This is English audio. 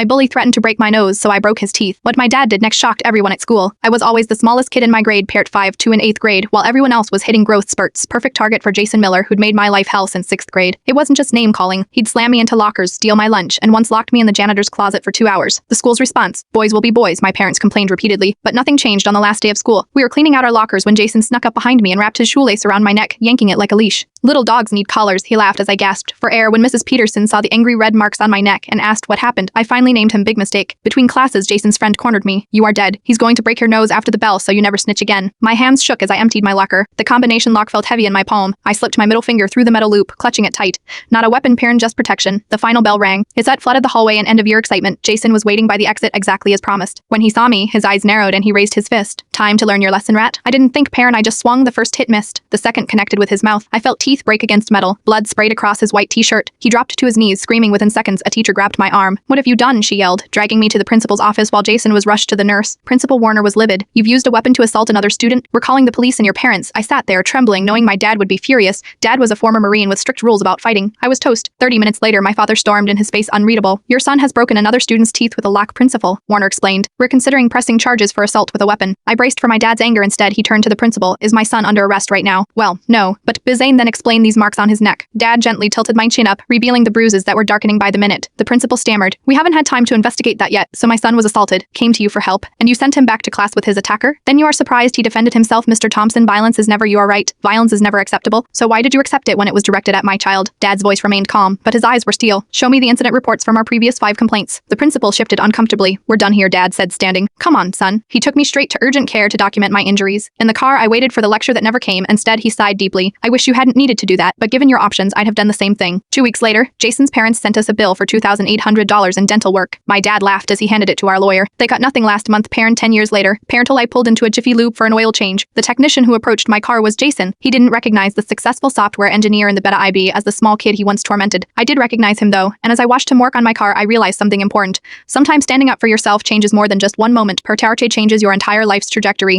My bully threatened to break my nose, so I broke his teeth. What my dad did next shocked everyone at school. I was always the smallest kid in my grade, paired 5'2" in 8th grade, while everyone else was hitting growth spurts. Perfect target for Jason Miller, who'd made my life hell since 6th grade. It wasn't just name calling. He'd slam me into lockers, steal my lunch, and once locked me in the janitor's closet for 2 hours. The school's response: boys will be boys, my parents complained repeatedly. But nothing changed on the last day of school. We were cleaning out our lockers when Jason snuck up behind me and wrapped his shoelace around my neck, yanking it like a leash. Little dogs need collars, he laughed as I gasped for air when Mrs. Peterson saw the angry red marks on my neck and asked what happened. I finally named him Big Mistake. Between classes, Jason's friend cornered me. You are dead. He's going to break your nose after the bell so you never snitch again. My hands shook as I emptied my locker. The combination lock felt heavy in my palm. I slipped my middle finger through the metal loop, clutching it tight. Not a weapon, Perrin, just protection. The final bell rang. His set flooded the hallway in end-of-year excitement. Jason was waiting by the exit exactly as promised. When he saw me, his eyes narrowed and he raised his fist. Time to learn your lesson, rat. I didn't think, Perrin. I just swung. The first hit missed. The second connected with his mouth. I felt teeth break against metal. Blood sprayed across his white t-shirt. He dropped to his knees, screaming. Within seconds, a teacher grabbed my arm. What have you done? She yelled, dragging me to the principal's office while Jason was rushed to the nurse. Principal Warner was livid. You've used a weapon to assault another student? We're calling the police and your parents. I sat there, trembling, knowing my dad would be furious. Dad was a former Marine with strict rules about fighting. I was toast. 30 minutes later, my father stormed in, his face unreadable. Your son has broken another student's teeth with a lock, Principal, Warner explained. We're considering pressing charges for assault with a weapon. I braced for my dad's anger. Instead, he turned to the principal. Is my son under arrest right now? Well, no. But Bizane then explained these marks on his neck. Dad gently tilted my chin up, revealing the bruises that were darkening by the minute. The principal stammered. We haven't had time to investigate that yet, so my son was assaulted, came to you for help, and you sent him back to class with his attacker? Then you are surprised he defended himself, Mr. Thompson. Violence is never, you are right. Violence is never acceptable. So why did you accept it when it was directed at my child? Dad's voice remained calm, but his eyes were steel. Show me the incident reports from our previous 5 complaints. The principal shifted uncomfortably. We're done here, Dad said, standing. Come on, son. He took me straight to urgent care to document my injuries. In the car, I waited for the lecture that never came. Instead, he sighed deeply. I wish you hadn't needed to do that, but given your options, I'd have done the same thing. 2 weeks later, Jason's parents sent us a bill for $2,800 in dental work. My dad laughed as he handed it to our lawyer. They got nothing last month, Perrin. 10 years later, Parental, I pulled into a Jiffy Lube for an oil change. The technician who approached my car was Jason. He didn't recognize the successful software engineer in the Beta IB as the small kid he once tormented. I did recognize him though, and as I watched him work on my car, I realized something important. Sometimes standing up for yourself changes more than just one moment. Per Tarte changes your entire life's trajectory.